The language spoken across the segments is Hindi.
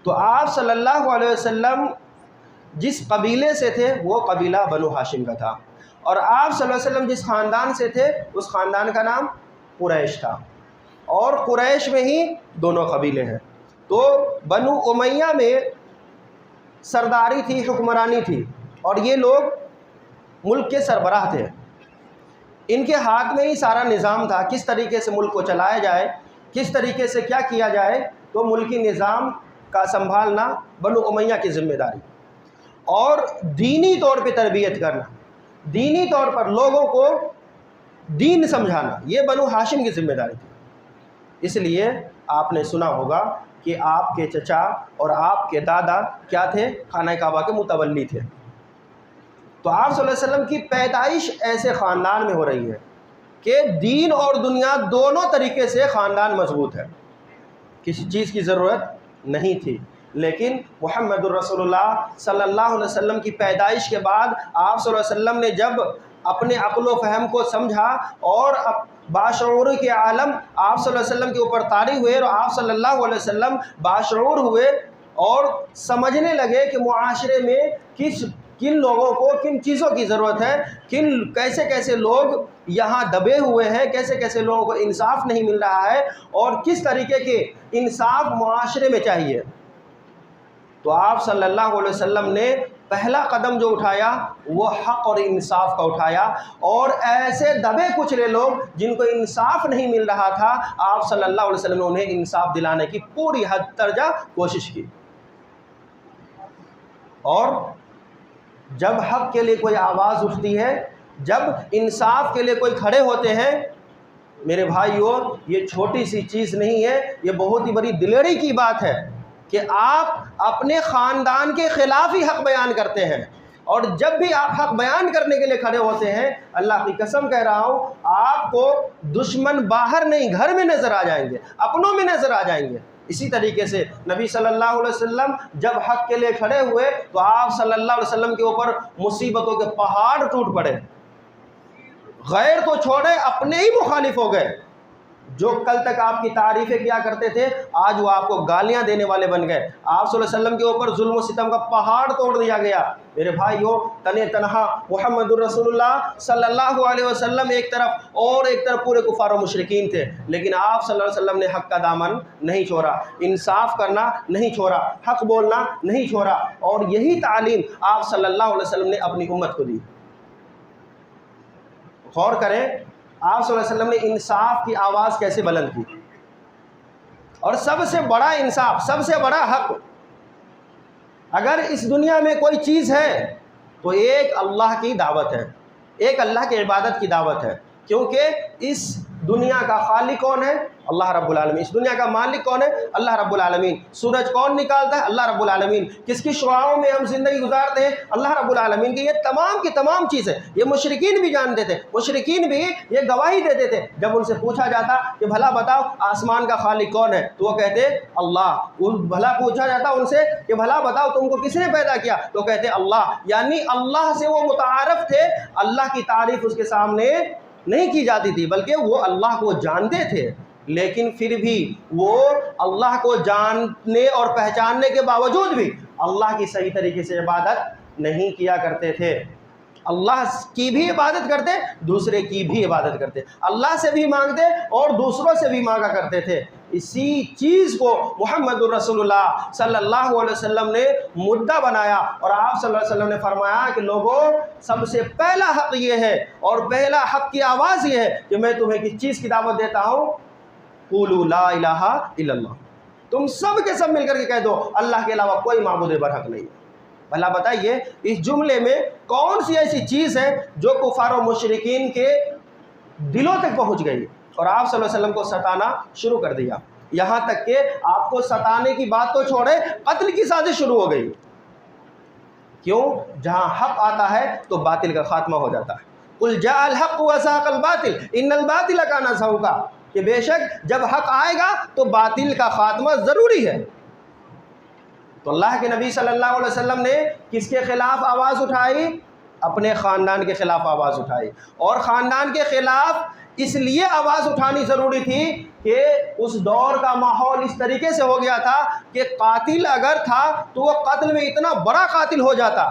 तो आप सल्लल्लाहु अलैहि वसल्लम जिस कबीले से थे वो कबीला बनु हाशिम का था, और आप सल्लल्लाहु अलैहि वसल्लम जिस ख़ानदान से थे उस ख़ानदान का नाम कुरैश था, और कुरैश में ही दोनों कबीले हैं। तो बनु उमैया में सरदारी थी, हुक्मरानी थी, और ये लोग मुल्क के सरबराह थे। इनके हाथ में ही सारा निज़ाम था, किस तरीके से मुल्क को चलाया जाए, किस तरीके से क्या किया जाए। तो मुल्की निज़ाम का संभालना बनु उमैया की ज़िम्मेदारी, और दीनी तौर पे तरबियत करना, दीनी तौर पर लोगों को दीन समझाना, ये बनु हाशिम की ज़िम्मेदारी थी। इसलिए आपने सुना होगा कि आपके चचा और आपके दादा क्या थे, खाना काबा के मुतवल्ली थे। तो आप सल्लल्लाहु अलैहि वसल्लम की पैदाइश ऐसे ख़ानदान में हो रही है कि दीन और दुनिया दोनों तरीके से ख़ानदान मजबूत है, किसी चीज़ की ज़रूरत नहीं थी। लेकिन मुहम्मदुर रसूलुल्लाह सल्लल्लाहु अलैहि वसल्लम की पैदाइश के बाद आप सल्लल्लाहु अलैहि वसल्लम ने जब अपने अक्ल व फ़हम को समझा और बाशऊर के आलम आप सल्लल्लाहु अलैहि वसल्लम के ऊपर तारी हुए, और आप सल्लल्लाहु अलैहि वसल्लम बाशऊर हुए और समझने लगे कि मुआशरे में किन लोगों को किन चीज़ों की ज़रूरत है, कैसे कैसे लोग यहाँ दबे हुए हैं, कैसे कैसे लोगों को इंसाफ नहीं मिल रहा है, और किस तरीके के इंसाफ मुआशरे में चाहिए। तो आप सल्लल्लाहु अलैहि वसल्लम ने पहला कदम जो उठाया वो हक़ और इंसाफ का उठाया, और ऐसे दबे कुचले लोग जिनको इंसाफ नहीं मिल रहा था, आप सल्लल्लाहु अलैहि वसल्लम ने उन्हें इंसाफ दिलाने की पूरी हद तर्जा कोशिश की। और जब हक़ के लिए कोई आवाज़ उठती है, जब इंसाफ के लिए कोई खड़े होते हैं, मेरे भाइयों, ये छोटी सी चीज़ नहीं है, ये बहुत ही बड़ी दिलेरी की बात है कि आप अपने ख़ानदान के ख़िलाफ़ ही हक़ बयान करते हैं। और जब भी आप हक़ बयान करने के लिए खड़े होते हैं, अल्लाह की कसम कह रहा हूँ, आपको दुश्मन बाहर नहीं घर में नज़र आ जाएंगे, अपनों में नज़र आ जाएंगे। इसी तरीके से नबी सल्लल्लाहु अलैहि वसल्लम जब हक़ के लिए खड़े हुए तो आप सल्लल्लाहु अलैहि वसल्लम के ऊपर मुसीबतों के पहाड़ टूट पड़े। गैर तो छोड़े, अपने ही मुखालिफ हो गए। जो कल तक आपकी तारीफ़ें किया करते थे, आज वो आपको गालियां देने वाले बन गए। आप सल्लल्लाहु अलैहि वसल्लम के ऊपर जुल्म व सितम का पहाड़ तोड़ दिया गया। मेरे भाइयों, तने तनहा मुहम्मदुर रसूलुल्लाह सल्लल्लाहु अलैहि वसल्लम एक तरफ और एक तरफ पूरे कुफार और मुशरिकीन थे, लेकिन आप सल्लल्लाहु अलैहि वसल्लम ने हक़ का दामन नहीं छोड़ा, इंसाफ करना नहीं छोड़ा, हक़ बोलना नहीं छोड़ा, और यही तालीम आप सल्लल्लाहु अलैहि वसल्लम ने अपनी उम्मत को दी। गौर करें, आप सल्लल्लाहु अलैहि वसल्लम ने इंसाफ की आवाज़ कैसे बुलंद की, और सबसे बड़ा इंसाफ, सबसे बड़ा हक़ अगर इस दुनिया में कोई चीज़ है तो एक अल्लाह की दावत है, एक अल्लाह की इबादत की दावत है। क्योंकि इस दुनिया का खालिक कौन है? अल्लाह रब्बुल आलमीन। इस दुनिया का मालिक कौन है? अल्लाह रब्बुल आलमीन। सूरज कौन निकालता है? अल्लाह रब्बुल आलमीन। किसकी शुआओं में हम ज़िंदगी गुजारते हैं? अल्लाह रब्बुल आलमीन की। ये तमाम की तमाम चीज़ें ये मुशरिकीन भी जानते थे, मुशरिकीन भी ये गवाही देते थे। जब उनसे पूछा जाता कि भला बताओ आसमान का खालिक कौन है, तो वो कहते अल्लाह। भला पूछा जाता उनसे कि भला बताओ तुमको किसने पैदा किया, तो कहते अल्लाह। यानी अल्लाह से वो मुतारफ़ थे, अल्लाह की तारीफ़ उसके सामने नहीं की जाती थी, बल्कि वो अल्लाह को जानते थे। लेकिन फिर भी वो अल्लाह को जानने और पहचानने के बावजूद भी अल्लाह की सही तरीके से इबादत नहीं किया करते थे। अल्लाह की भी इबादत करते, दूसरे की भी इबादत करते, अल्लाह से भी मांगते और दूसरों से भी मांगा करते थे। इसी चीज़ को मुहम्मदुर रसूलुल्लाह सल्लल्लाहु अलैहि वसल्लम ने मुद्दा बनाया, और आप सल्लल्लाहु अलैहि वसल्लम ने फरमाया कि लोगों, सबसे पहला हक़ ये है और पहला हक़ की आवाज़ ये है कि मैं तुम्हें किस चीज़ की दावत देता हूँ, क़ूलू ला इलाहा इल्लल्लाह। तुम सब के सब मिलकर के कह दो अल्लाह के अलावा कोई माबूद बरहक नहीं। भला बताइए, इस जुमले में कौन सी ऐसी चीज़ है जो कुफार और मुशरिकीन के दिलों तक पहुँच गई और आप सल्लल्लाहु अलैहि वसल्लम को सताना शुरू कर दिया। यहाँ तक कि आपको सताने की बात तो छोड़े, कत्ल की साजिश शुरू हो गई। क्यों? जहाँ हक़ आता है तो बातिल का खात्मा हो जाता है। कुल जाअल हक़्क़ु व ज़हक़ल बातिल इन्नल बातिल काना ज़हूक़ा, कि बेशक जब हक़ आएगा तो बातिल का खात्मा ज़रूरी है। तो अल्लाह के नबी सल्लल्लाहु अलैहि वसल्लम ने किसके ख़िलाफ़ आवाज़ उठाई? अपने ख़ानदान के ख़िलाफ़ आवाज़ उठाई, और ख़ानदान के ख़िलाफ़ इसलिए आवाज़ उठानी ज़रूरी थी कि उस दौर का माहौल इस तरीके से हो गया था कि कातिल अगर था तो वो कत्ल में इतना बड़ा कातिल हो जाता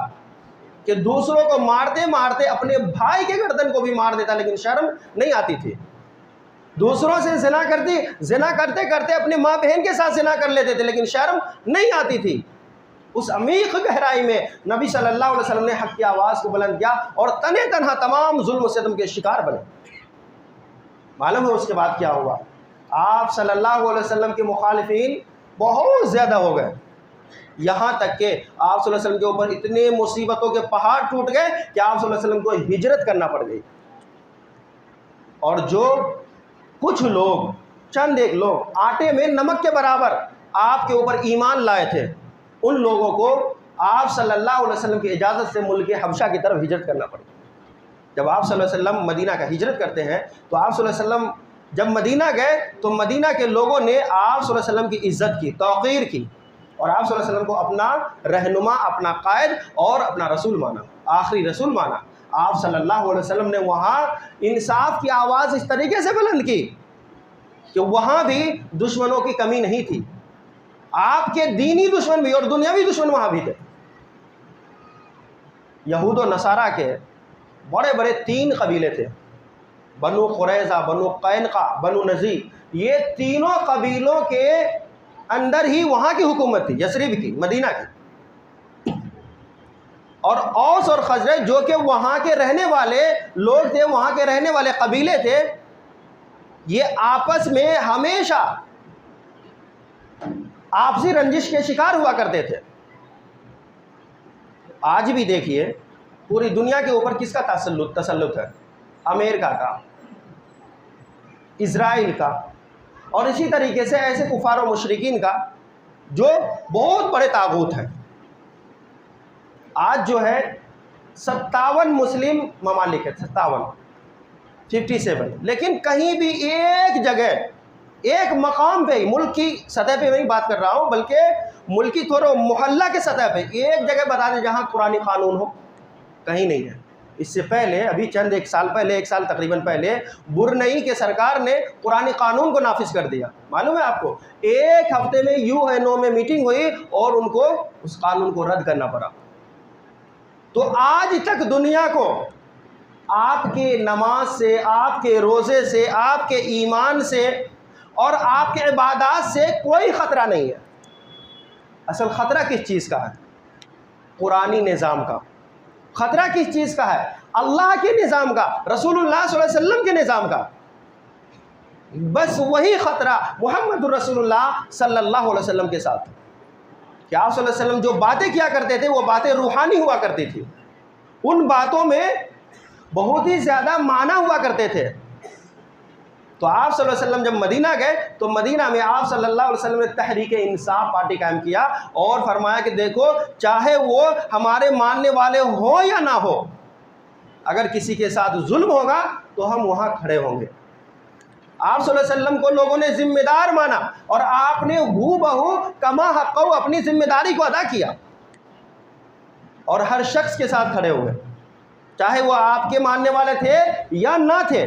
कि दूसरों को मारते मारते अपने भाई के गर्दन को भी मार देता, लेकिन शर्म नहीं आती थी। दूसरों से ज़िना करते करते अपने माँ बहन के साथ ज़िना कर लेते थे, लेकिन शर्म नहीं आती थी। उस अमीक गहराई में नबी सल्लल्लाहु अलैहि वसल्लम ने हक़ की आवाज़ को बुलंद किया और तने तनहा तमाम जुल्म व सितम के शिकार बने। मालूम है उसके बाद क्या हुआ? आप सल्लल्लाहु अलैहि वसल्लम के मुखालिफिन बहुत ज़्यादा हो गए, यहाँ तक कि आप सल्लल्लाहु अलैहि वसल्लम के ऊपर इतने मुसीबतों के पहाड़ टूट गए कि आप सल्लल्लाहु अलैहि वसल्लम को हिजरत करना पड़ गई। और जो कुछ लोग, चंद एक लोग आटे में नमक के बराबर आपके ऊपर ईमान लाए थे, उन लोगों को आप सल्लल्लाहु अलैहि वसल्लम की इजाज़त से मुल्क हबशा की तरफ हिजरत करना पड़ा। जब आप सल्लल्लाहु अलैहि वसल्लम मदीना का हिजरत करते हैं तो आप सल्लल्लाहु अलैहि वसल्लम जब मदीना गए तो मदीना के लोगों ने आप सल्लल्लाहु अलैहि वसल्लम की इज़्ज़त की, तौक़ीर की और आप सल्लल्लाहु अलैहि वसल्लम को अपना रहनुमा, अपना कायद और अपना रसूल माना, आखिरी रसूल माना। आप सल्लल्लाहु अलैहि वसल्लम ने वहाँ इंसाफ की आवाज़ इस तरीके से बुलंद की कि वहाँ भी दुश्मनों की कमी नहीं थी। आपके दीनी दुश्मन भी और दुनियावी दुश्मन वहाँ भी थे। यहूद और नसारा के बड़े बड़े 3 कबीले थे, बनु कुरैज़ा, बनु कैनुका, बनु नज़ीर। ये तीनों कबीलों के अंदर ही वहाँ की हुकूमत थी, यसरिब की, मदीना की। और औस और खजरज जो कि वहाँ के रहने वाले लोग थे, वहाँ के रहने वाले कबीले थे, ये आपस में हमेशा आपसी रंजिश के शिकार हुआ करते थे। आज भी देखिए पूरी दुनिया के ऊपर किसका तसल्लुत है? अमेरिका का, इज़राइल का और इसी तरीके से ऐसे कुफार और मुशरिकीन का जो बहुत बड़े तागूत हैं। आज जो है 57 मुस्लिम ममालिक है, 57, लेकिन कहीं भी एक जगह, एक मकाम पे, मुल्क की सतह पे नहीं बात कर रहा हूँ बल्कि मुल्क की थोड़ा मोहल्ला के सतह पे एक जगह बता दें जहाँ कुरानी कानून हो, कहीं नहीं है। इससे पहले अभी चंद एक साल तकरीबन पहले बुरनई के सरकार ने कुरानी कानून को नाफिज कर दिया। मालूम है आपको, एक हफ्ते में यूएनओ में मीटिंग हुई और उनको उस कानून को रद्द करना पड़ा। तो आज तक दुनिया को आपके नमाज से, आपके रोज़े से, आपके ईमान से और आपके इबादत से कोई ख़तरा नहीं है। असल ख़तरा किस चीज़ का है? कुरानी निज़ाम का। ख़तरा किस चीज़ का है? अल्लाह के निज़ाम का, रसूलुल्लाह सल्लल्लाहु अलैहि वसल्लम के निज़ाम का। बस वही ख़तरा मुहम्मद रसूलुल्लाह सल्लल्लाहु अलैहि वसल्लम के साथ कि आप सल्लल्लाहु अलैहि वसल्लम जो बातें किया करते थे वो बातें रूहानी हुआ करती थी। उन बातों में बहुत ही ज़्यादा माना हुआ करते थे। तो आप सल्लल्लाहु अलैहि वसल्लम जब मदीना गए तो मदीना में आप सल्लल्लाहु अलैहि वसल्लम ने तहरीक इंसाफ पार्टी कायम किया और फरमाया कि देखो, चाहे वो हमारे मानने वाले हो या ना हो, अगर किसी के साथ जुल्म होगा तो हम वहाँ खड़े होंगे। आप सल्लल्लाहु अलैहि वसल्लम को लोगों ने जिम्मेदार माना और आपने हूबहू कमा हक़्क़हू अपनी जिम्मेदारी को अदा किया और हर शख्स के साथ खड़े हुए, चाहे वो आपके मानने वाले थे या ना थे।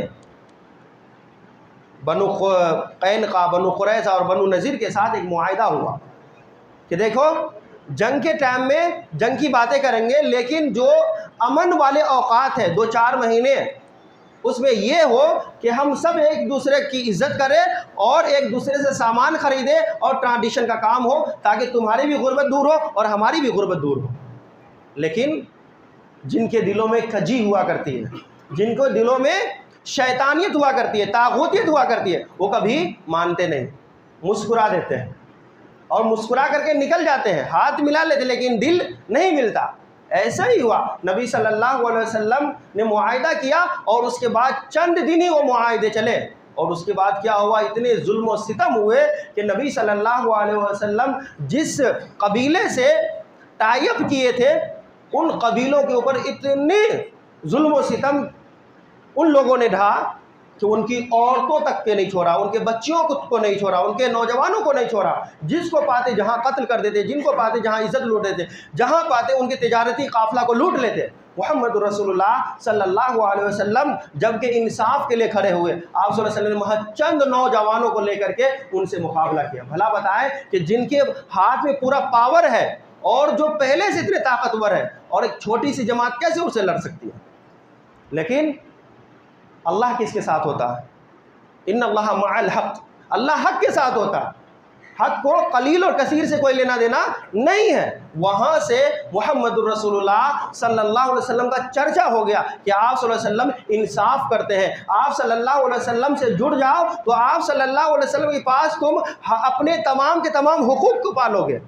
बनु कैनुका, बनु कुरैज़ा और बनु नज़ीर के साथ एक मुआहिदा हुआ कि देखो, जंग के टाइम में जंग की बातें करेंगे, लेकिन जो अमन वाले औकात है 2-4 महीने, उसमें ये हो कि हम सब एक दूसरे की इज़्ज़त करें और एक दूसरे से सामान ख़रीदें और ट्रांजिशन का काम हो, ताकि तुम्हारी भी गुर्बत दूर हो और हमारी भी गुर्बत दूर हो। लेकिन जिनके दिलों में कजी हुआ करती है, जिनको दिलों में शैतानियत हुआ करती है, तागूतियत हुआ करती है, वो कभी मानते नहीं, मुस्कुरा देते हैं और मुस्कुरा करके निकल जाते हैं, हाथ मिला लेते लेकिन दिल नहीं मिलता। ऐसा ही हुआ, नबी सल्लल्लाहु अलैहि वसल्लम ने मुआहिदा किया और उसके बाद चंद दिन ही वो मुआहिदे चले और उसके बाद क्या हुआ, इतने जुल्म और सितम हुए कि नबी सल्लल्लाहु अलैहि वसल्लम जिस कबीले से टाइप किए थे, उन कबीलों के ऊपर इतने जुल्म और सितम उन लोगों ने ढा कि उनकी औरतों तक के नहीं छोड़ा, उनके बच्चियों को नहीं छोड़ा, उनके नौजवानों को नहीं छोड़ा। जिसको पाते जहाँ कत्ल कर देते, जिनको पाते जहाँ इज़्ज़त लूट देते, जहाँ पाते उनके तिजारती काफ़िला को लूट लेते। मोहम्मद रसूलुल्लाह सल्लल्लाहु अलैहि वसल्लम जबकि इंसाफ के लिए खड़े हुए, आप सल्लल्लाहु अलैहि वसल्लम ने महज चंद नौजवानों को लेकर के उनसे मुकाबला किया। भला बताएं कि जिनके हाथ में पूरा पावर है और जो पहले से इतने ताकतवर है, और एक छोटी सी जमात कैसे उससे लड़ सकती है। लेकिन अल्लाह किसके साथ होता है? इन्नल्लाह मअल हक़, अल्लाह हक़ के साथ होता है। हक़ को कलील और कसीर से कोई लेना देना नहीं है। वहाँ से मुहम्मदुर रसूलुल्लाह सल्लल्लाहु अलैहि वसल्लम का चर्चा हो गया कि आप सल्लल्लाहु अलैहि वसल्लम इंसाफ करते हैं। आप सल्लल्लाहु अलैहि वसल्लम से जुड़ जाओ तो आप सल्लल्लाहु अलैहि वसल्लम के पास तुम अपने तमाम के तमाम हुकूक को पालोगे।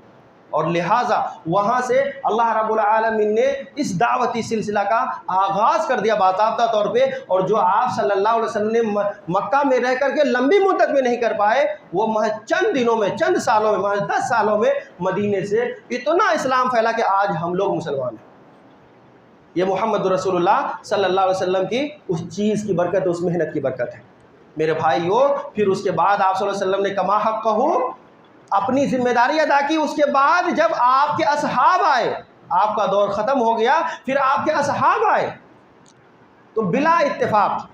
और लिहाजा वहाँ से अल्लाह रब्बुल आलमीन ने इस दावती सिलसिला का आगाज़ कर दिया बाकायदा तौर पे। और जो आप सल्लल्लाहु अलैहि वसल्लम ने मक्का में रह करके लंबी मुद्दत में नहीं कर पाए, वो महज चंद दिनों में, चंद सालों में, महज 10 सालों में मदीने से इतना इस्लाम फैला कि आज हम लोग मुसलमान हैं। ये मोहम्मद रसूलुल्लाह सल्लल्लाहु अलैहि वसल्लम की उस चीज़ की बरकत, उस मेहनत की बरकत है मेरे भाइयों। फिर उसके बाद आप सल्लल्लाहु अलैहि वसल्लम ने कमा हक़ कहूँ अपनी जिम्मेदारी अदा की। उसके बाद जब आपके असहाब आए, आपका दौर ख़त्म हो गया, फिर आपके असहाब आए, तो बिला इत्तेफाक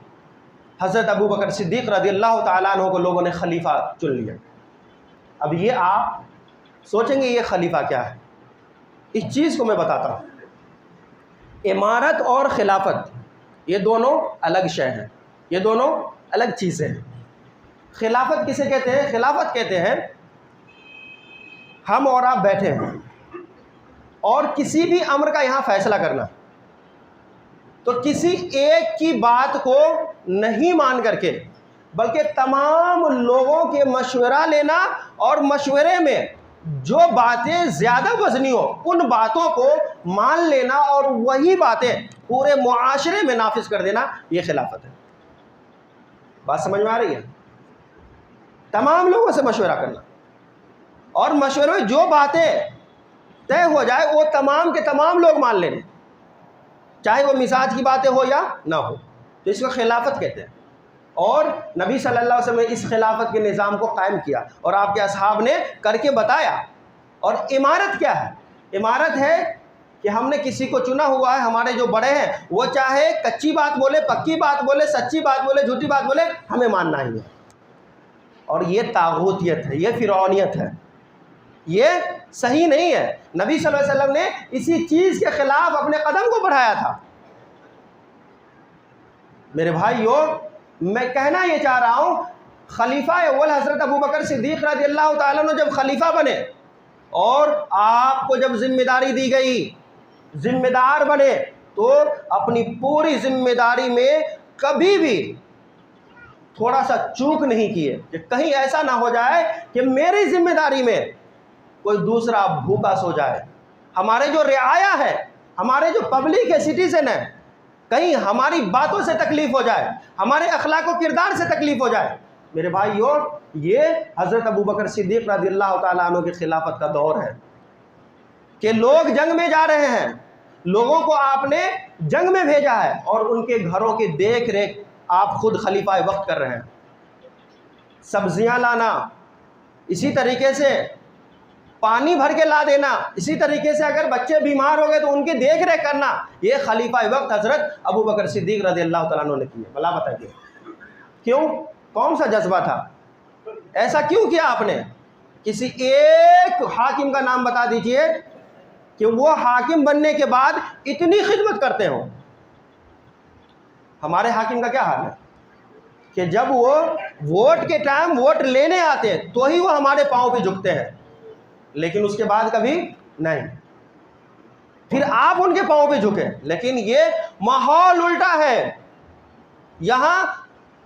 हज़रत अबू बकर सिद्दीक़ रज़ियल्लाहु ताला अन्हु को लोगों ने खलीफा चुन लिया। अब ये आप सोचेंगे ये खलीफा क्या है? इस चीज़ को मैं बताता हूँ। इमारत और खिलाफत ये दोनों अलग शय हैं, ये दोनों अलग चीज़ें हैं। खिलाफत किसे कहते हैं? खिलाफत कहते हैं हम और आप बैठे हैं और किसी भी अम्र का यहाँ फैसला करना, तो किसी एक की बात को नहीं मान करके बल्कि तमाम लोगों के मशवरा लेना, और मशवरे में जो बातें ज़्यादा वज़नी हो उन बातों को मान लेना और वही बातें पूरे मुआशरे में नाफिज कर देना, ये खिलाफत है। बात समझ में आ रही है? तमाम लोगों से मशवरा करना और मशवरे में जो बातें तय हो जाए वो तमाम के तमाम लोग मान लेने, चाहे वो मिजाज की बातें हो या ना हो, तो इसको खिलाफत कहते हैं। और नबी सल्लल्लाहु अलैहि वसल्लम ने इस खिलाफत के निज़ाम को कायम किया और आपके असहाब ने करके बताया। और इमारत क्या है? इमारत है कि हमने किसी को चुना हुआ है, हमारे जो बड़े हैं वो चाहे कच्ची बात बोले, पक्की बात बोले, सच्ची बात बोले, झूठी बात बोले, हमें मानना ही है। और ये तागूतियत है, ये फिरौनियत है, ये सही नहीं है। नबी सल्लल्लाहु अलैहि वसल्लम ने इसी चीज़ के ख़िलाफ़ अपने कदम को बढ़ाया था। मेरे भाइयों, मैं कहना ये चाह रहा हूँ, खलीफा अव्वल हज़रत अबू बकर सिद्दीक़ रज़ियल्लाहु ताला अन्हु जब खलीफा बने और आपको जब जिम्मेदारी दी गई, जिम्मेदार बने, तो अपनी पूरी जिम्मेदारी में कभी भी थोड़ा सा चूक नहीं किए कि कहीं ऐसा ना हो जाए कि मेरी जिम्मेदारी में कोई दूसरा भूखा सो जाए। हमारे जो रियाया है, हमारे जो पब्लिक है, सिटीजन है, कहीं हमारी बातों से तकलीफ़ हो जाए, हमारे अखलाक व किरदार से तकलीफ़ हो जाए। मेरे भाइयों, ये हज़रत अबू बकर सिद्दीक़ रज़ियल्लाहु ताला अन्हु की खिलाफत का दौर है कि लोग जंग में जा रहे हैं, लोगों को आपने जंग में भेजा है और उनके घरों की देख रेख आप खुद खलीफा वक्त कर रहे हैं। सब्जियां लाना, इसी तरीके से पानी भर के ला देना, इसी तरीके से अगर बच्चे बीमार हो गए तो उनकी देख रेख करना, ये खलीफा वक्त हज़रत अबू बकर सिद्दीक़ रज़ियल्लाहु ताला अन्हु ने किया। भला बताइए क्यों? कौन सा जज्बा था? ऐसा क्यों किया आपने? किसी एक हाकिम का नाम बता दीजिए कि वो हाकिम बनने के बाद इतनी खिदमत करते हो। हमारे हाकिम का क्या हाल है कि जब वो वोट के टाइम वोट लेने आते हैं तो ही वो हमारे पाँव पे झुकते हैं, लेकिन उसके बाद कभी नहीं। फिर आप उनके पाँव पे झुके, लेकिन ये माहौल उल्टा है। यहाँ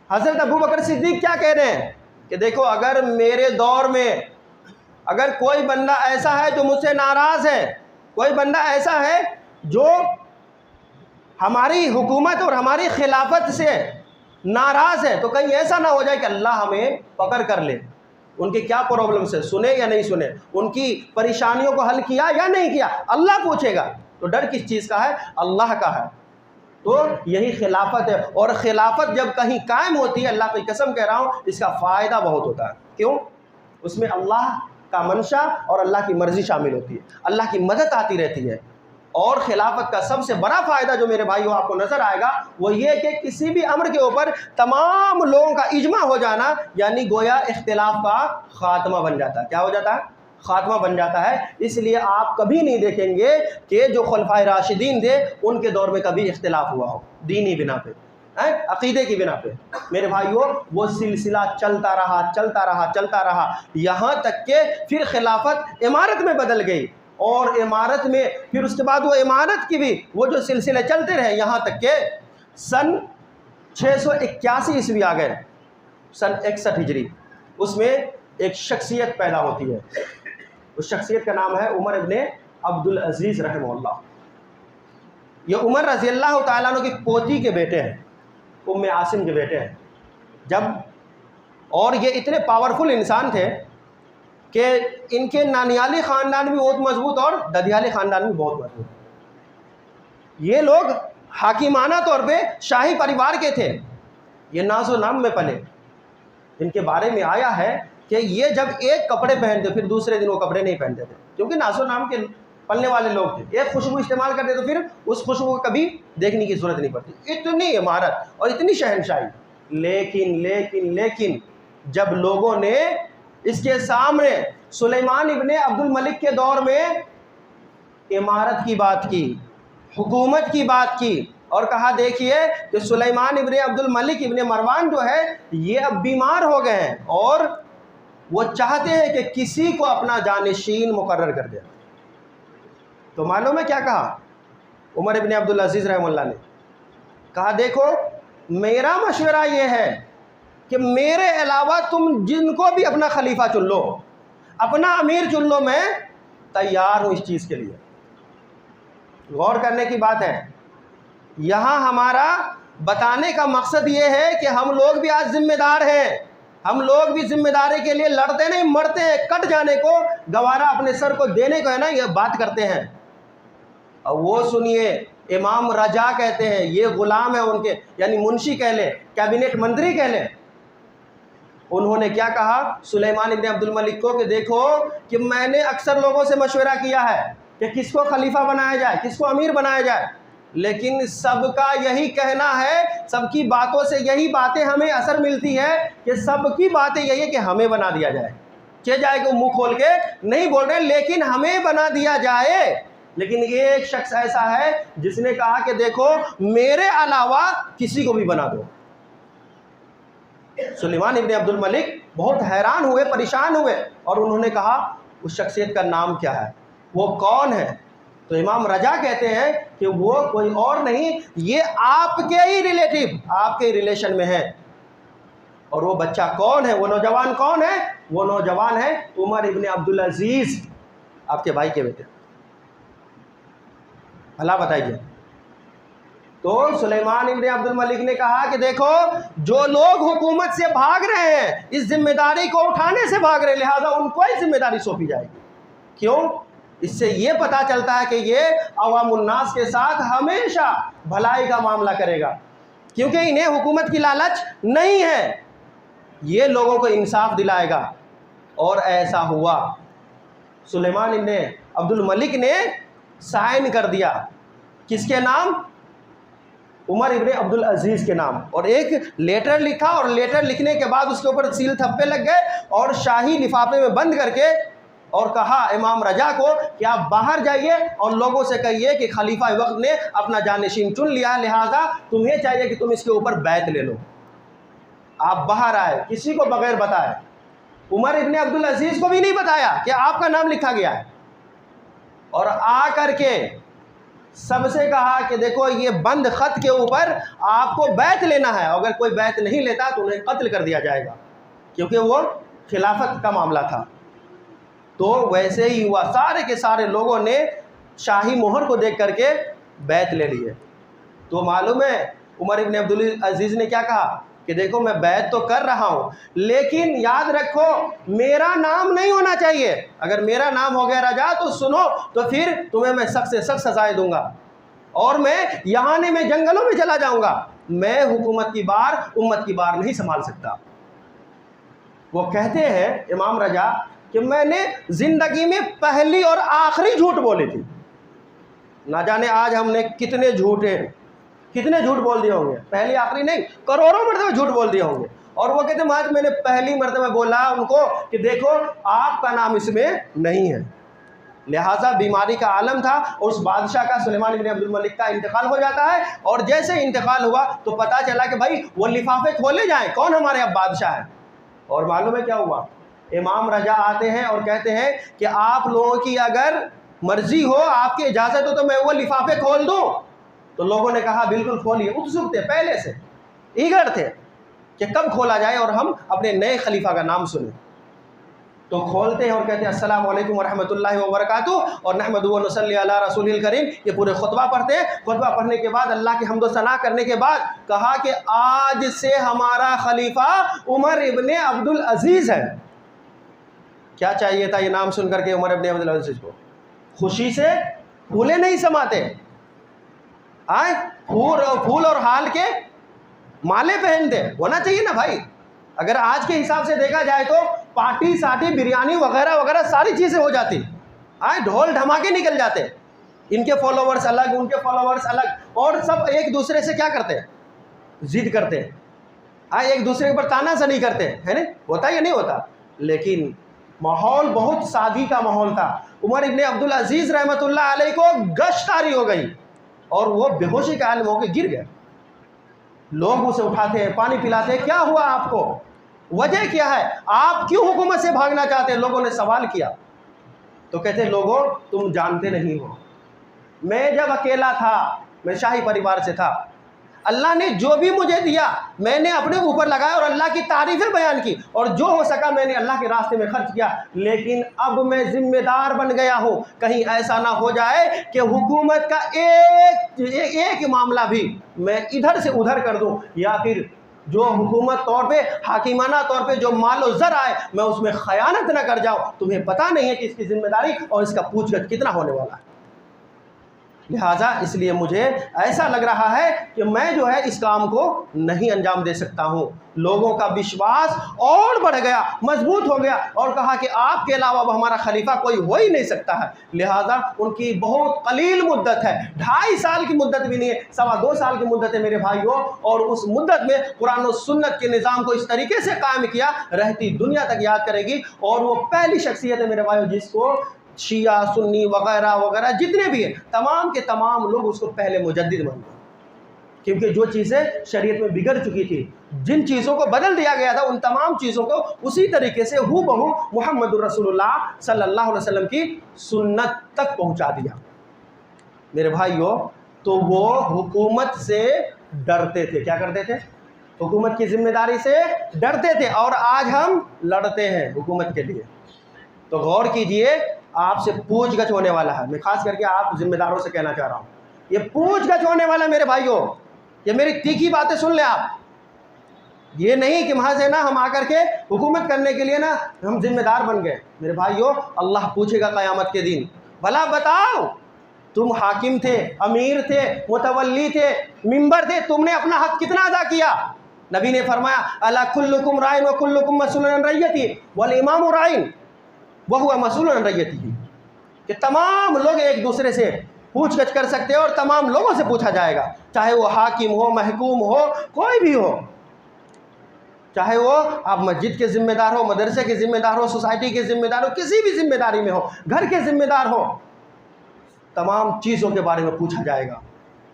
हज़रत अबू बकर सिद्दीक़ क्या कह रहे हैं कि देखो, अगर मेरे दौर में अगर कोई बंदा ऐसा है जो मुझसे नाराज़ है, कोई बंदा ऐसा है जो हमारी हुकूमत और हमारी खिलाफत से नाराज़ है, तो कहीं ऐसा ना हो जाए कि अल्लाह हमें पकड़ कर ले। उनकी क्या प्रॉब्लम है, सुने या नहीं सुने, उनकी परेशानियों को हल किया या नहीं किया, अल्लाह पूछेगा। तो डर किस चीज़ का है? अल्लाह का है। तो यही खिलाफत है। और खिलाफत जब कहीं कायम होती है, अल्लाह की कसम कह रहा हूँ, इसका फ़ायदा बहुत होता है। क्यों? उसमें अल्लाह का मंशा और अल्लाह की मर्ज़ी शामिल होती है, अल्लाह की मदद आती रहती है। और खिलाफत का सबसे बड़ा फ़ायदा जो मेरे भाइयों आपको नज़र आएगा वो ये कि किसी भी अमर के ऊपर तमाम लोगों का इजमा हो जाना, यानी गोया इख्तिलाफ का ख़ात्मा बन जाता है। क्या हो जाता है? ख़ात्मा बन जाता है। इसलिए आप कभी नहीं देखेंगे कि जो खुलफाए राशिदीन थे उनके दौर में कभी इख्तिलाफ हुआ हो दीनी बिना पे, अक़ीदे की बिना पे। मेरे भाइयों वो सिलसिला चलता रहा, यहाँ तक कि फिर खिलाफत इमारत में बदल गई, और इमारत में फिर उसके बाद वो इमारत की भी वो जो सिलसिले चलते रहे, यहाँ तक के सन 681 ईस्वी आ गए, सन 61 हिजरी, उसमें एक शख्सियत पैदा होती है। उस शख्सियत का नाम है उमर इब्ने अब्दुल अजीज़ रहमहुल्लाह। ये उमर रज़ी अल्लाह तआला अन्हु की पोती के बेटे हैं, उम्मे आसिम के बेटे हैं। जब और ये इतने पावरफुल इंसान थे कि इनके नानियाली ख़ानदान भी बहुत मजबूत और ददियाली ख़ानदान भी बहुत मजबूत। ये लोग हाकिमाना तौर पे शाही परिवार के थे, ये नाज़ो नाम में पले। इनके बारे में आया है कि ये जब एक कपड़े पहनते फिर दूसरे दिन वो कपड़े नहीं पहनते थे, क्योंकि नाज़ो नाम के पलने वाले लोग थे। एक खुशबू इस्तेमाल करते तो फिर उस खुशबू को कभी देखने की ज़रूरत नहीं पड़ती। इतनी इमारत और इतनी शहनशाही, लेकिन जब लोगों ने इसके सामने सुलेमान इब्ने अब्दुल मलिक के दौर में इमारत की बात की, हुकूमत की बात की, और कहा देखिए कि सुलेमान इब्ने अब्दुल मलिक इब्ने मरवान जो है ये अब बीमार हो गए हैं और वो चाहते हैं कि किसी को अपना जानशीन मुकर्रर कर दे। तो मालूम है क्या कहा उमर इब्ने अब्दुल अजीज़ रहमतुल्लाह ने? कहा देखो मेरा मशवरा ये है कि मेरे अलावा तुम जिनको भी अपना खलीफा चुन लो, अपना अमीर चुन लो, मैं तैयार हूँ इस चीज़ के लिए। गौर करने की बात है, यहाँ हमारा बताने का मकसद ये है कि हम लोग भी आज जिम्मेदार हैं। हम लोग भी जिम्मेदारी के लिए लड़ते नहीं मरते हैं, कट जाने को गवारा अपने सर को देने को है ना, ये बात करते हैं। और वो सुनिए इमाम रजा कहते हैं, ये गुलाम है उनके, यानी मुंशी कह ले, कैबिनेट मंत्री कह ले। उन्होंने क्या कहा सुलेमान इब्ने अब्दुल मलिक को कि देखो कि मैंने अक्सर लोगों से मशवरा किया है कि किसको खलीफा बनाया जाए, किसको अमीर बनाया जाए, लेकिन सबका यही कहना है, सबकी बातों से यही बातें हमें असर मिलती है कि सबकी बातें यही है कि हमें बना दिया जाए। क्या जाए कि मुंह खोल के नहीं बोल रहे, लेकिन हमें बना दिया जाए। लेकिन एक शख्स ऐसा है जिसने कहा कि देखो मेरे अलावा किसी को भी बना दो। सुलेमान इब्ने अब्दुल मलिक बहुत हैरान हुए, परेशान हुए, और उन्होंने कहा उस शख्सियत का नाम क्या है, वो कौन है? तो इमाम रजा कहते हैं कि वो कोई और नहीं, ये आपके ही रिलेटिव, आपके रिलेशन में है। और वो बच्चा कौन है, वो नौजवान कौन है? वो नौजवान है उमर इब्ने अब्दुल अजीज़, आपके भाई के बेटे। भला बताइए। तो सुलेमान इब्ने अब्दुल मलिक ने कहा कि देखो जो लोग हुकूमत से भाग रहे हैं, इस जिम्मेदारी को उठाने से भाग रहे हैं, लिहाजा उनको ही जिम्मेदारी सौंपी जाएगी। क्यों? इससे ये पता चलता है कि ये अवामुन्नास के साथ हमेशा भलाई का मामला करेगा, क्योंकि इन्हें हुकूमत की लालच नहीं है, ये लोगों को इंसाफ दिलाएगा। और ऐसा हुआ, सुलेमान इब्ने अब्दुल मलिक ने साइन कर दिया, किसके नाम? उमर इब्ने अब्दुल अजीज़ के नाम। और एक लेटर लिखा, और लेटर लिखने के बाद उसके ऊपर सील थप्पे लग गए और शाही लिफाफे में बंद करके और कहा इमाम रजा को कि आप बाहर जाइए और लोगों से कहिए कि खलीफा वक्त ने अपना जानशीन चुन लिया, लिहाजा तुम्हें चाहिए कि तुम इसके ऊपर बैत ले लो। आप बाहर आए, किसी को बगैर बताए, उमर इब्ने अब्दुल अजीज़ को भी नहीं बताया कि आपका नाम लिखा गया है, और आ करके सबसे कहा कि देखो ये बंद ख़त के ऊपर आपको बैत लेना है, अगर कोई बैत नहीं लेता तो उन्हें कत्ल कर दिया जाएगा, क्योंकि वो खिलाफत का मामला था। तो वैसे ही हुआ, सारे के सारे लोगों ने शाही मोहर को देख करके बैत ले लिए। तो मालूम है उमर इब्ने अब्दुल अजीज़ ने क्या कहा कि देखो मैं बैत तो कर रहा हूँ, लेकिन याद रखो मेरा नाम नहीं होना चाहिए। अगर मेरा नाम हो गया रजा तो सुनो, तो फिर तुम्हें मैं सख्त से सख्त सजाएं दूंगा, और मैं यहाँ नहीं, मैं जंगलों में चला जाऊँगा। मैं हुकूमत की बार, उम्मत की बार नहीं संभाल सकता। वो कहते हैं इमाम रजा कि मैंने ज़िंदगी में पहली और आखिरी झूठ बोली थी। ना जाने आज हमने कितने झूठ बोल दिए होंगे, पहली आखिरी नहीं, करोड़ों मरतबा झूठ बोल दिए होंगे। और वो कहते हैं आज मैंने पहली मरतबा बोला उनको कि देखो आपका नाम इसमें नहीं है। लिहाजा बीमारी का आलम था। उस बादशाह का, सुलेमान बिन अब्दुल मलिक का इंतकाल हो जाता है, और जैसे इंतकाल हुआ तो पता चला कि भाई वो लिफाफे खोले जाएं, कौन हमारे अब बादशाह है। और मालूम है क्या हुआ, इमाम रजा आते हैं और कहते हैं कि आप लोगों की अगर मर्जी हो, आपकी इजाज़त हो तो मैं वो लिफाफे खोल दूँ। तो लोगों ने कहा बिल्कुल खोलिए, उत्सुक थे, पहले से ईगर थे कि कब खोला जाए और हम अपने नए खलीफा का नाम सुने। तो खोलते हैं और कहते हैं अस्सलामु अलैकुम वरहमतुल्लाहि वबरकातुहू और नहमदुहु व नुसल्ली अला रसूलिल करीम। ये पूरे खुतबा पढ़ते हैं। खुतबा पढ़ने के बाद अल्लाह की हम्द व सना करने के बाद कहा कि आज से हमारा खलीफा उमर इब्ने अब्दुल अजीज़ है। क्या चाहिए था ये नाम सुन करके उमर इब्ने अब्दुल अजीज़ को? खुशी से फूले नहीं समाते, आए फूल और हाल के माले पहनते, होना चाहिए ना भाई। अगर आज के हिसाब से देखा जाए तो पार्टी साटी बिरयानी वगैरह वगैरह सारी चीज़ें हो जाती, आए ढोल धमाके निकल जाते, इनके फॉलोवर्स अलग उनके फॉलोवर्स अलग, और सब एक दूसरे से क्या करते हैं, जिद करते हैं, आए एक दूसरे के ऊपर तानाशाही करते हैं, है ना, होता या नहीं होता। लेकिन माहौल बहुत सादी का माहौल था। उमर इब्ने अब्दुल अजीज़ रहमतुल्लाह अलैह को गश तारी हो गई और वो बेहोशी के आलम होकर गिर गए। लोग उसे उठाते हैं, पानी पिलाते हैं, क्या हुआ आपको, वजह क्या है, आप क्यों हुकूमत से भागना चाहते हैं? लोगों ने सवाल किया तो कहते लोगों तुम जानते नहीं हो, मैं जब अकेला था, मैं शाही परिवार से था, अल्लाह ने जो भी मुझे दिया मैंने अपने ऊपर लगाया और अल्लाह की तारीफ़ें बयान की, और जो हो सका मैंने अल्लाह के रास्ते में खर्च किया। लेकिन अब मैं ज़िम्मेदार बन गया हूँ, कहीं ऐसा ना हो जाए कि हुकूमत का एक मामला भी मैं इधर से उधर कर दूँ, या फिर जो हुकूमत तौर पे, हाकिमाना तौर पे जो मालो ज़र आए मैं उसमें ख़यानत न कर जाऊँ। तुम्हें पता नहीं है कि इसकी ज़िम्मेदारी और इसका पूछगछ कितना होने वाला है। लिहाजा इसलिए मुझे ऐसा लग रहा है कि मैं जो है इस काम को नहीं अंजाम दे सकता हूँ। लोगों का विश्वास और बढ़ गया, मजबूत हो गया, और कहा कि आपके अलावा अब हमारा खलीफा कोई हो ही नहीं सकता है। लिहाजा उनकी बहुत कलील मुद्दत है, 2.5 साल की मुद्दत भी नहीं है, 2.25 साल की मुद्दत है मेरे भाइयों। और उस मुद्दत में कुरान और सुन्नत के निज़ाम को इस तरीके से कायम किया, रहती दुनिया तक याद करेगी। और वो पहली शख्सियत है मेरे भाइयों जिसको शिया सुन्नी वगैरह वगैरह जितने भी हैं, तमाम के तमाम लोग उसको पहले मुजद्दिद मानते हैं, क्योंकि जो चीज़ें शरीयत में बिगड़ चुकी थी, जिन चीज़ों को बदल दिया गया था, उन तमाम चीज़ों को उसी तरीके से हूबहू मुहम्मदुर रसूलुल्लाह सल्लल्लाहु अलैहि वसल्लम की सुन्नत तक पहुंचा दिया मेरे भाइयों। तो वो हुकूमत से डरते थे, क्या करते थे, हुकूमत की जिम्मेदारी से डरते थे, और आज हम लड़ते हैं हुकूमत के लिए। तो गौर कीजिए, आपसे पूछगछ होने वाला है। मैं खास करके आप जिम्मेदारों से कहना चाह रहा हूँ, ये पूछगछ होने वाला है मेरे भाइयों। ये मेरी तीखी बातें सुन ले आप, ये नहीं कि वहाँ से ना हम आकर के हुकूमत करने के लिए ना हम जिम्मेदार बन गए। मेरे भाइयों, अल्लाह पूछेगा क़यामत के दिन, भला बताओ तुम हाकिम थे, अमीर थे, मुतवल्ली थे, मिंबर थे, तुमने अपना हक कितना अदा किया? नबी ने फरमाया अला कुल्लुकुम राइन व कुल्लुकुम मसऊलुन अन रइयती वल इमामु राइन वह हुआ मसऊलुन अन रइयतिही, कि तमाम लोग एक दूसरे से पूछगछ कर सकते हैं और तमाम लोगों से पूछा जाएगा, चाहे वो हाकिम हो, महकूम हो, कोई भी हो, चाहे वो आप मस्जिद के ज़िम्मेदार हो, मदरसे के ज़िम्मेदार हो, सोसाइटी के ज़िम्मेदार हो, किसी भी ज़िम्मेदारी में हो, घर के ज़िम्मेदार हो, तमाम चीज़ों के बारे में पूछा जाएगा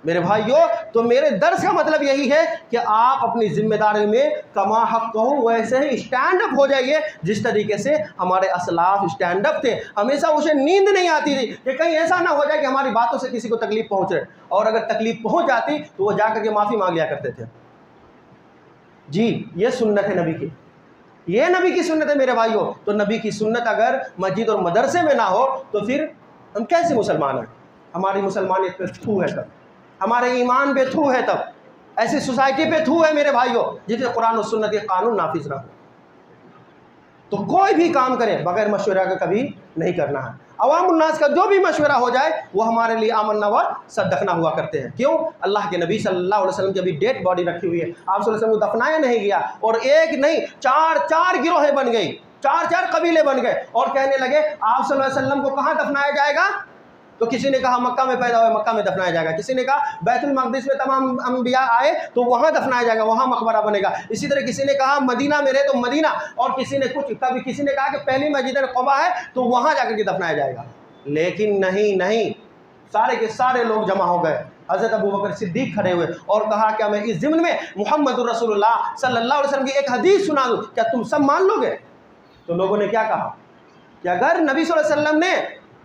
मेरे भाइयों। तो मेरे दर्स का मतलब यही है कि आप अपनी जिम्मेदारी में कमा हक कहो वैसे ही स्टैंड अप हो जाइए, जिस तरीके से हमारे असलाफ स्टैंड अप थे। हमेशा उसे नींद नहीं आती थी कि कहीं ऐसा ना हो जाए कि हमारी बातों से किसी को तकलीफ पहुंचे, और अगर तकलीफ पहुंच जाती तो वो जा करके माफ़ी मांग लिया करते थे। जी, ये सुन्नत है नबी की, ये नबी की सुन्नत है मेरे भाइयों। तो नबी की सुन्नत अगर मस्जिद और मदरसे में ना हो तो फिर हम कैसे मुसलमान हैं? हमारी मुसलमानियत पे थू है तब, हमारे ईमान पे थू है तब, ऐसी सोसाइटी पे थू है मेरे भाइयों जिससे कुरान और सुन्नत के कानून नाफिज ना हो। तो कोई भी काम करें बगैर मशवरा का कभी नहीं करना है। अवामुन्नास का जो भी मशवरा हो जाए वो हमारे लिए आमन्ना व सद्दखना हुआ करते हैं। क्यों? अल्लाह के नबी सल्लल्लाहु अलैहि वसल्लम की अभी डेड बॉडी रखी हुई है, आप सल्लल्लाहु अलैहि वसल्लम को दफनाया नहीं गया, और एक नहीं 4 गिरोहें बन गई, 4 कबीले बन गए, और कहने लगे आप सल्लल्लाहु अलैहि वसल्लम को कहाँ दफनाया जाएगा? तो किसी ने कहा मक्का में पैदा हुआ, मक्का में दफनाया जाएगा। किसी ने कहा बैतुल मक़दिस में तमाम अंबिया आए तो वहाँ दफनाया जाएगा, वहाँ मकबरा बनेगा। इसी तरह किसी ने कहा मदीना में रहे तो मदीना, और किसी ने कभी किसी ने कहा कि पहली मस्जिद क़ुबा है तो वहाँ जाकर के दफनाया जाएगा। लेकिन नहीं, सारे के सारे लोग जमा हो गए। हज़रत अबू बकर सिद्दीक़ खड़े हुए और कहा क्या मैं इस ज़िम्न में मुहम्मदुर रसूलुल्लाह सल्लल्लाहु अलैहि वसल्लम की एक हदीस सुना दूँ, क्या तुम सब मान लोगे? तो लोगों ने क्या कहा कि अगर नबी सल्लल्लाहु अलैहि वसल्लम ने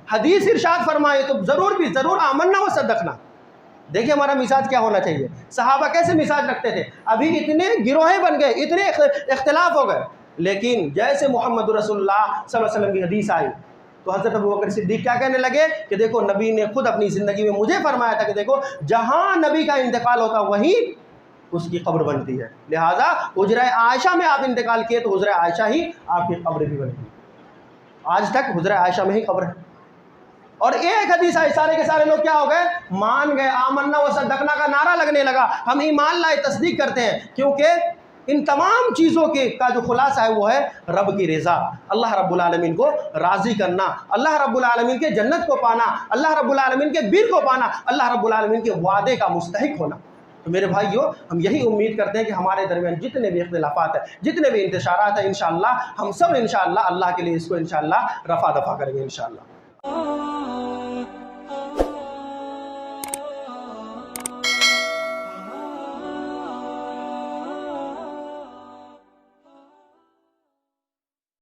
हदीस इरशाद फरमाए तो ज़रूर आमन्ना व सद्दक़ना। देखिए हमारा मिजाज क्या होना चाहिए। सहाबा कैसे मिजाज रखते थे? अभी इतने गिरोहें बन गए, इतने इख्तिलाफ हो गए, लेकिन जैसे मुहम्मदुर रसूलुल्लाह सल्लल्लाहु अलैहि वसल्लम की हदीस आई तो हज़रत अबू बकर सिद्दीक़ क्या कहने लगे कि देखो नबी ने खुद अपनी ज़िंदगी में मुझे फरमाया था कि देखो जहाँ नबी का इंतकाल होता वहीं उसकी कब्र बनती है, लिहाजा हुजरा आयशा में आप इंतकाल किए तो हुजरा आयशा ही आपकी कब्र भी बनेगी। आज तक हुजरा आयशा में ही कब्र है। और एक हदीस आई, सारे के सारे लोग क्या हो गए? मान गए। आमन्ना व सद्दक़ना का नारा लगने लगा। हम ईमान लाए, तस्दीक करते हैं, क्योंकि इन तमाम चीज़ों के का जो खुलासा है वो है रब की रज़ा, अल्लाह रब्बुल आलमीन को राज़ी करना, अल्लाह रब्बुल आलमीन के जन्नत को पाना, अल्लाह रब्बुल आलमीन के बीर को पाना, अल्लाह रब्बुल आलमीन के वादे का मुस्तहिक होना। तो मेरे भाइयों, हम यही उम्मीद करते हैं कि हमारे दरमियान जितने भी इख्तिलाफ़ात हैं, जितने भी इंतशारात हैं, इंशाअल्लाह हम सब इंशाअल्लाह अल्लाह के लिए इसको इंशाअल्लाह रफ़ा दफ़ा करेंगे इंशाअल्लाह।